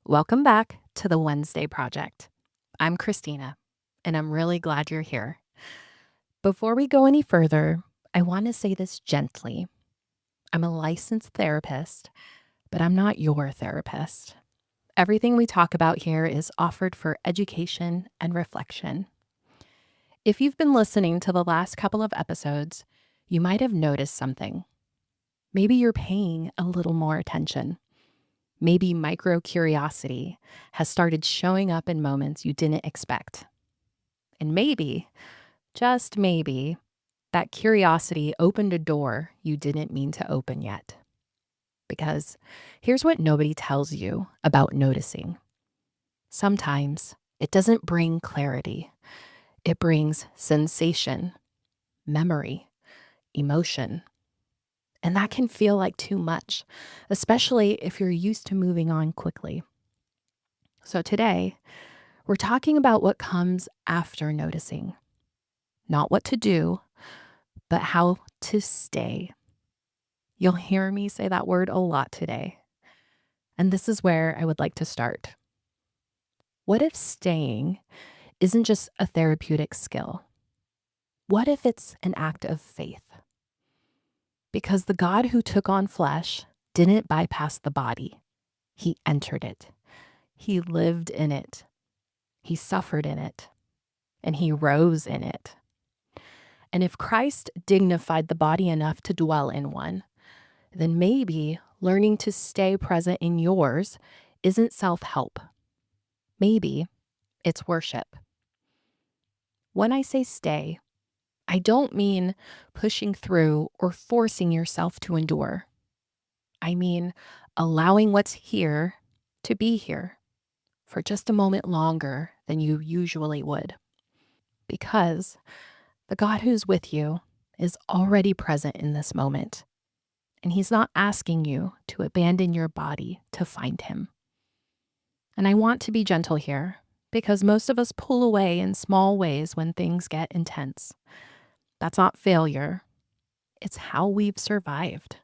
Welcome back to the Wednesday Project. I'm Christina, and I'm really glad you're here. Before we go any further, I want to say this gently. I'm a licensed therapist, but I'm not your therapist. Everything we talk about here is offered for education and reflection. If you've been listening to the last couple of episodes, you might have noticed something. Maybe you're paying a little more attention. Maybe micro curiosity has started showing up in moments you didn't expect. And maybe, just maybe, that curiosity opened a door you didn't mean to open yet. Because here's what nobody tells you about noticing. Sometimes it doesn't bring clarity, it brings sensation, memory, emotion. And that can feel like too much, especially if you're used to moving on quickly. So today, we're talking about what comes after noticing. Not what to do, but how to stay. You'll hear me say that word a lot today. And this is where I would like to start. What if staying isn't just a therapeutic skill? What if it's an act of faith? Because the God who took on flesh didn't bypass the body. He entered it. He lived in it. He suffered in it. And he rose in it. And if Christ dignified the body enough to dwell in one, then maybe learning to stay present in yours isn't self-help. Maybe it's worship. When I say stay, I don't mean pushing through or forcing yourself to endure. I mean allowing what's here to be here for just a moment longer than you usually would. Because the God who's with you is already present in this moment. And he's not asking you to abandon your body to find him. And I want to be gentle here because most of us pull away in small ways when things get intense. That's not failure. It's how we've survived.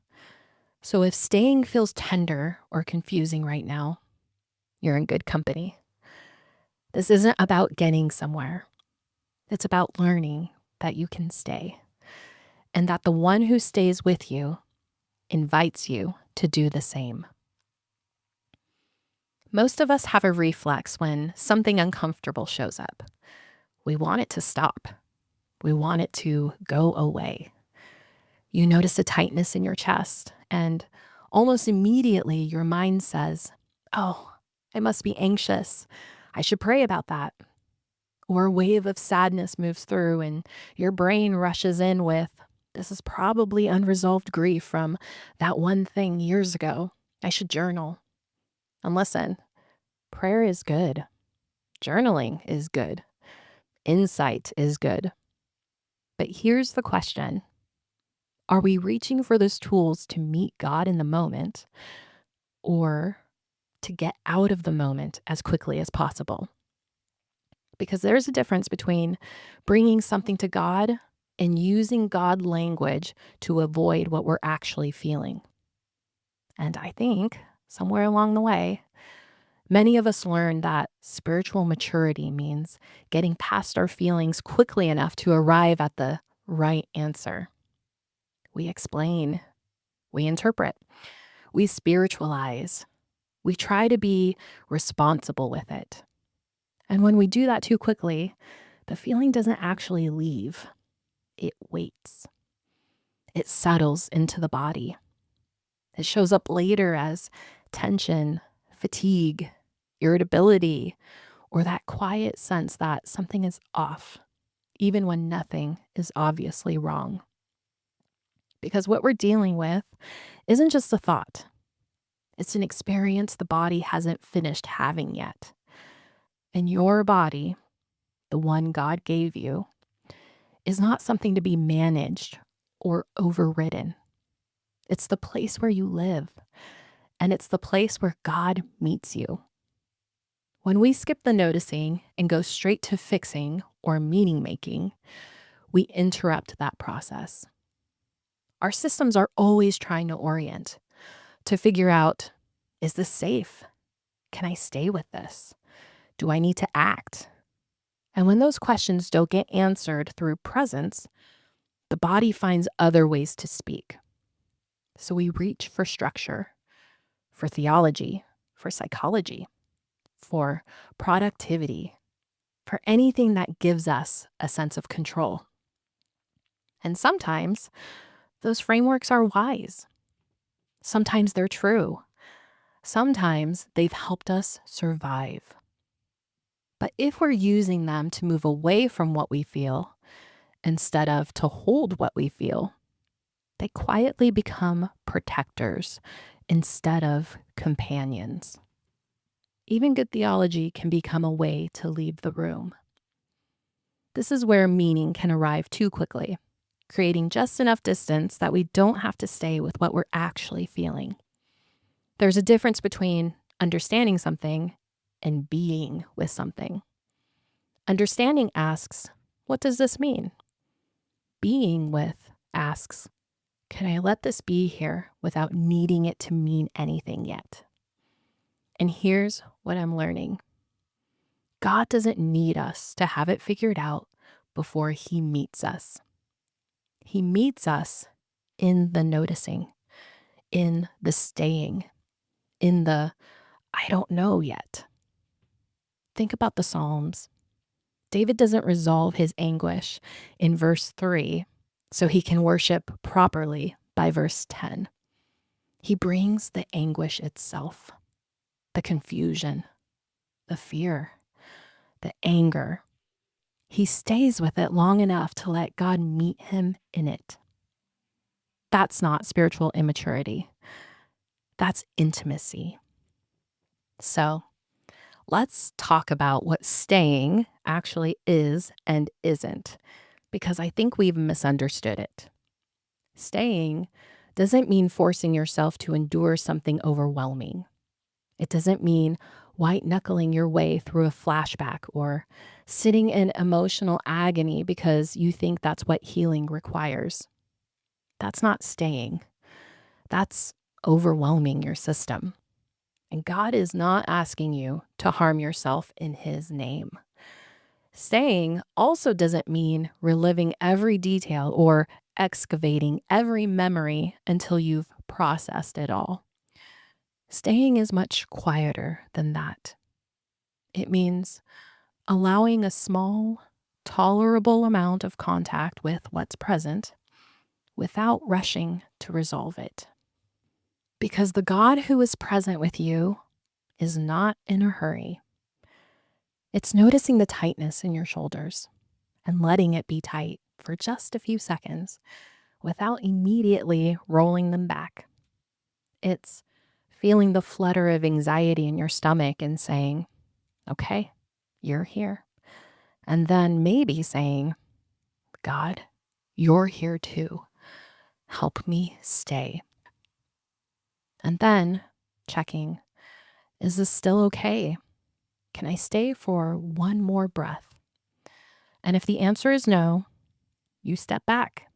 So if staying feels tender or confusing right now, you're in good company. This isn't about getting somewhere. It's about learning that you can stay and that the one who stays with you invites you to do the same. Most of us have a reflex when something uncomfortable shows up. We want it to stop. We want it to go away. You notice a tightness in your chest, and almost immediately your mind says, "Oh, I must be anxious. I should pray about that." Or a wave of sadness moves through, and your brain rushes in with, "This is probably unresolved grief from that one thing years ago. I should journal." And listen, prayer is good. Journaling is good. Insight is good. But here's the question. Are we reaching for those tools to meet God in the moment or to get out of the moment as quickly as possible? Because there's a difference between bringing something to God and using God language to avoid what we're actually feeling. And I think somewhere along the way, many of us learned that spiritual maturity means getting past our feelings quickly enough to arrive at the right answer. We explain, we interpret, we spiritualize, we try to be responsible with it. And when we do that too quickly, the feeling doesn't actually leave, it waits. It settles into the body. It shows up later as tension, fatigue, irritability, or that quiet sense that something is off, even when nothing is obviously wrong. Because what we're dealing with isn't just a thought. It's an experience the body hasn't finished having yet. And your body, the one God gave you, is not something to be managed or overridden. It's the place where you live, and it's the place where God meets you. When we skip the noticing and go straight to fixing or meaning making, we interrupt that process. Our systems are always trying to orient, to figure out, is this safe? Can I stay with this? Do I need to act? And when those questions don't get answered through presence, the body finds other ways to speak. So we reach for structure, for theology, for psychology, for productivity, for anything that gives us a sense of control. And sometimes those frameworks are wise. Sometimes they're true. Sometimes they've helped us survive. But if we're using them to move away from what we feel instead of to hold what we feel, they quietly become protectors instead of companions. Even good theology can become a way to leave the room. This is where meaning can arrive too quickly, creating just enough distance that we don't have to stay with what we're actually feeling. There's a difference between understanding something and being with something. Understanding asks, what does this mean? Being with asks, can I let this be here without needing it to mean anything yet? And here's what I'm learning. God doesn't need us to have it figured out before he meets us. He meets us in the noticing, in the staying, in the I don't know yet. Think about the Psalms. David doesn't resolve his anguish in verse 3 so he can worship properly by verse 10. He brings the anguish itself, the confusion, the fear, the anger. He stays with it long enough to let God meet him in it. That's not spiritual immaturity. That's intimacy. So let's talk about what staying actually is and isn't, because I think we've misunderstood it. Staying doesn't mean forcing yourself to endure something overwhelming. It doesn't mean white knuckling your way through a flashback or sitting in emotional agony because you think that's what healing requires. That's not staying. That's overwhelming your system. And God is not asking you to harm yourself in his name. Staying also doesn't mean reliving every detail or excavating every memory until you've processed it all. Staying is much quieter than that. It means allowing a small, tolerable amount of contact with what's present without rushing to resolve it. Because the God who is present with you is not in a hurry. It's noticing the tightness in your shoulders and letting it be tight for just a few seconds without immediately rolling them back. It's feeling the flutter of anxiety in your stomach and saying, okay, you're here. And then maybe saying, God, you're here too. Help me stay. And then checking, is this still okay? Can I stay for one more breath? And if the answer is no, you step back.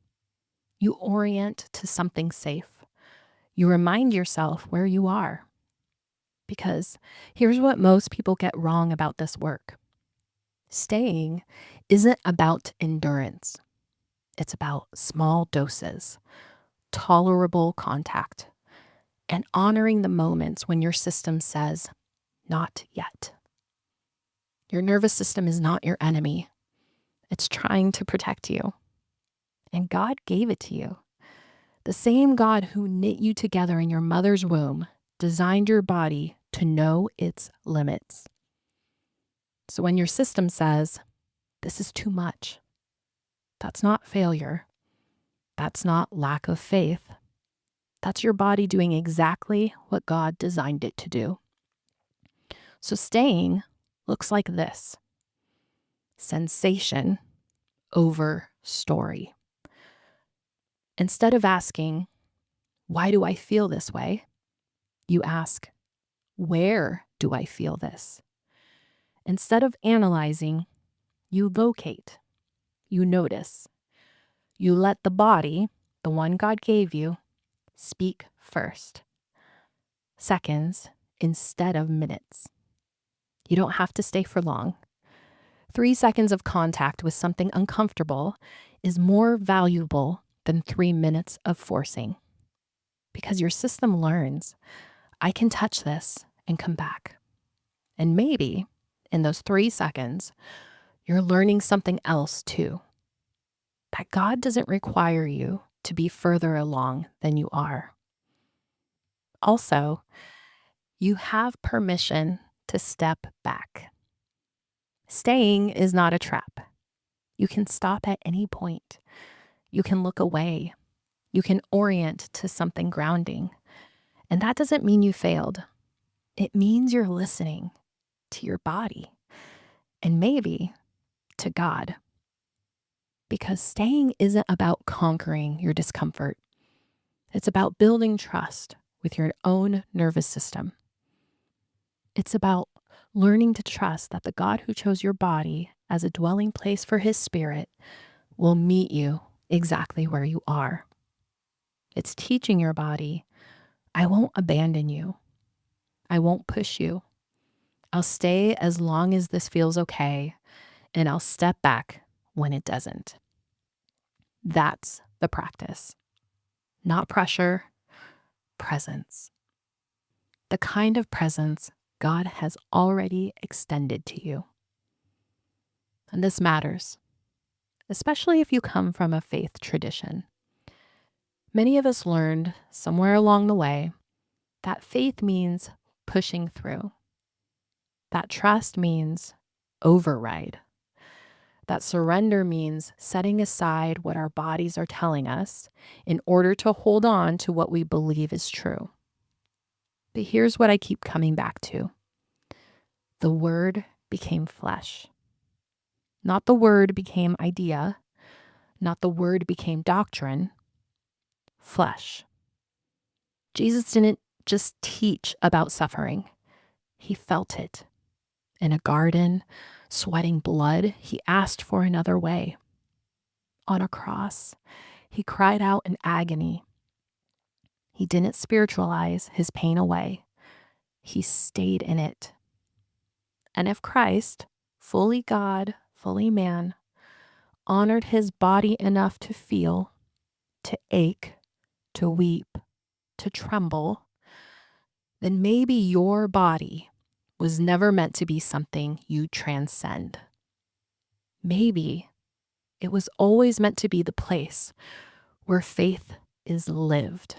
You orient to something safe. You remind yourself where you are. Because here's what most people get wrong about this work. Staying isn't about endurance. It's about small doses, tolerable contact, and honoring the moments when your system says, not yet. Your nervous system is not your enemy. It's trying to protect you. And God gave it to you. The same God who knit you together in your mother's womb designed your body to know its limits. So when your system says, this is too much, that's not failure. That's not lack of faith. That's your body doing exactly what God designed it to do. So staying looks like this: sensation over story. Instead of asking, why do I feel this way? You ask, where do I feel this? Instead of analyzing, you locate, you notice. You let the body, the one God gave you, speak first. Seconds instead of minutes. You don't have to stay for long. 3 seconds of contact with something uncomfortable is more valuable than 3 minutes of forcing. Because your system learns, I can touch this and come back. And maybe in those 3 seconds, you're learning something else too. That God doesn't require you to be further along than you are. Also, you have permission to step back. Staying is not a trap. You can stop at any point. You can look away. You can orient to something grounding. And that doesn't mean you failed. It means you're listening to your body and maybe to God. Because staying isn't about conquering your discomfort. It's about building trust with your own nervous system. It's about learning to trust that the God who chose your body as a dwelling place for his spirit will meet you exactly where you are. It's teaching your body, I won't abandon you. I won't push you. I'll stay as long as this feels okay, and I'll step back when it doesn't. That's the practice. Not pressure, presence. The kind of presence God has already extended to you. And this matters, especially if you come from a faith tradition. Many of us learned somewhere along the way that faith means pushing through, that trust means override, that surrender means setting aside what our bodies are telling us in order to hold on to what we believe is true. But here's what I keep coming back to. The Word became flesh. Not the Word became idea, not the Word became doctrine, flesh. Jesus didn't just teach about suffering. He felt it. In a garden, sweating blood, he asked for another way. On a cross, he cried out in agony. He didn't spiritualize his pain away. He stayed in it. And if Christ, fully God, fully man, honored his body enough to feel, to ache, to weep, to tremble, then maybe your body was never meant to be something you transcend. Maybe it was always meant to be the place where faith is lived.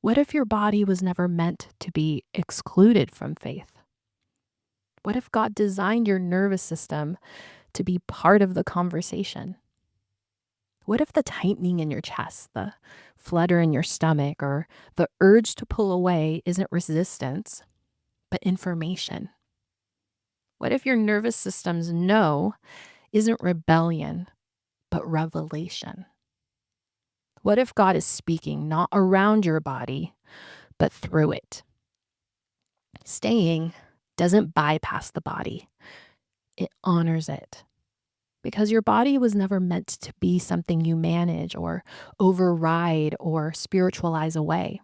What if your body was never meant to be excluded from faith? What if God designed your nervous system to be part of the conversation? What if the tightening in your chest, the flutter in your stomach, or the urge to pull away isn't resistance, but information? What if your nervous system's no isn't rebellion, but revelation? What if God is speaking not around your body, but through it? Staying doesn't bypass the body. It honors it. Because your body was never meant to be something you manage or override or spiritualize away.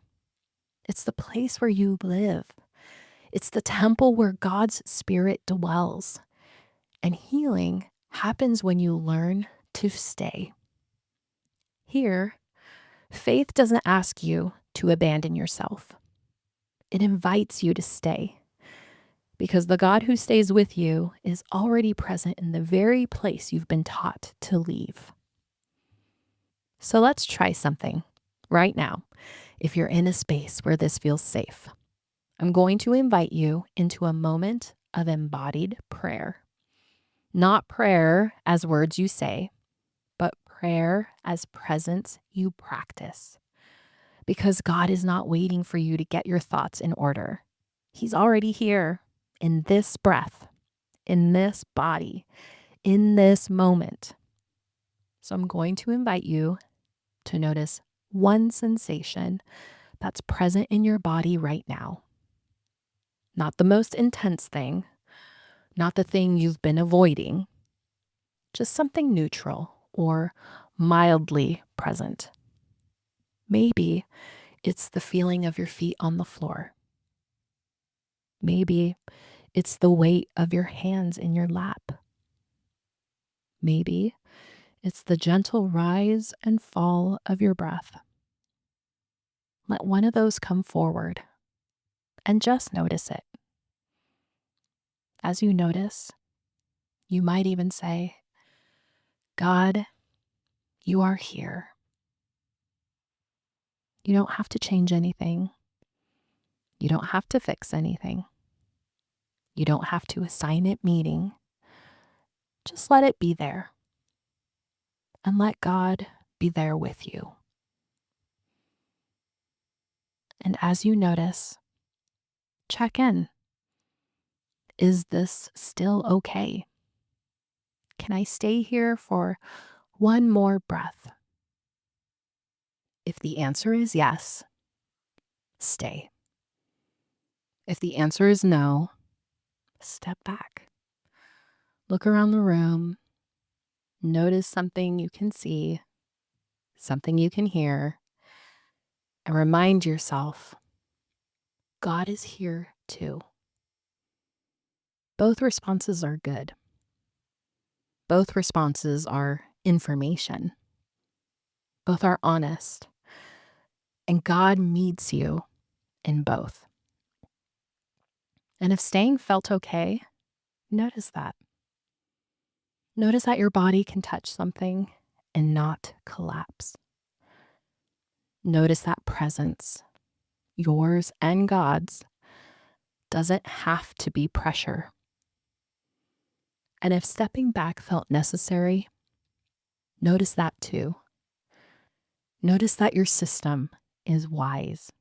It's the place where you live. It's the temple where God's spirit dwells. And healing happens when you learn to stay. Here, faith doesn't ask you to abandon yourself. It invites you to stay. Because the God who stays with you is already present in the very place you've been taught to leave. So let's try something right now, if you're in a space where this feels safe. I'm going to invite you into a moment of embodied prayer. Not prayer as words you say, but prayer as presence you practice. Because God is not waiting for you to get your thoughts in order. He's already here. In this breath, in this body, in this moment. So I'm going to invite you to notice one sensation that's present in your body right now. Not the most intense thing, not the thing you've been avoiding, just something neutral or mildly present. Maybe it's the feeling of your feet on the floor. Maybe it's the weight of your hands in your lap. Maybe it's the gentle rise and fall of your breath. Let one of those come forward and just notice it. As you notice, you might even say, God, you are here. You don't have to change anything. You don't have to fix anything. You don't have to assign it meaning. Just let it be there. And let God be there with you. And as you notice, check in. Is this still okay? Can I stay here for one more breath? If the answer is yes, stay. If the answer is no, step back. Look around the room. Notice something you can see, something you can hear, and remind yourself, God is here too. Both responses are good. Both responses are information. Both are honest. And God meets you in both. And if staying felt okay, notice that. Notice that your body can touch something and not collapse. Notice that presence, yours and God's, doesn't have to be pressure. And if stepping back felt necessary, notice that too. Notice that your system is wise,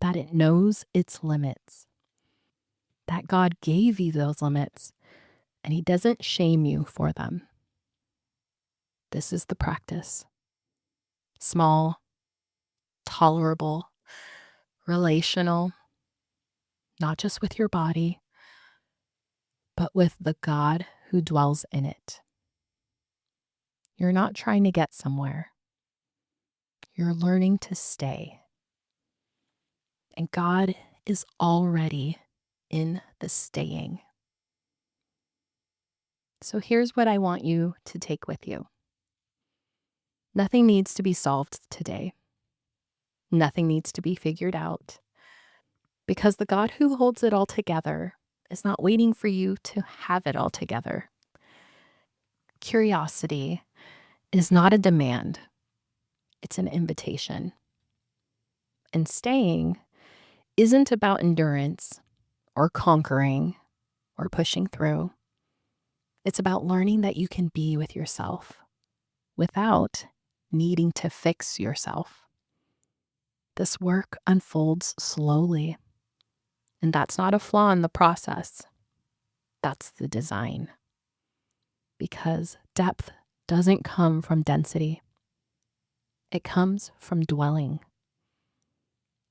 that it knows its limits, that God gave you those limits and He doesn't shame you for them. This is the practice. Small, tolerable, relational, not just with your body, but with the God who dwells in it. You're not trying to get somewhere. You're learning to stay. And God is already in the staying. So here's what I want you to take with you. Nothing needs to be solved today. Nothing needs to be figured out. Because the God who holds it all together is not waiting for you to have it all together. Curiosity is not a demand. It's an invitation. And staying isn't about endurance or conquering or pushing through. It's about learning that you can be with yourself without needing to fix yourself. This work unfolds slowly, and that's not a flaw in the process. That's the design. Because depth doesn't come from density. It comes from dwelling.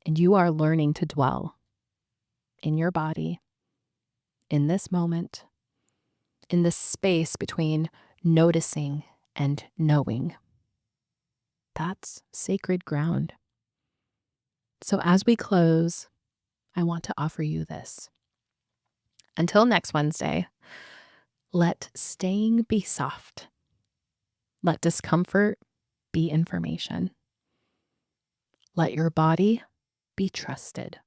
And you are learning to dwell in your body, in this moment, in this space between noticing and knowing. That's sacred ground. So as we close, I want to offer you this. Until next Wednesday, let staying be soft. Let discomfort be information. Let your body be trusted.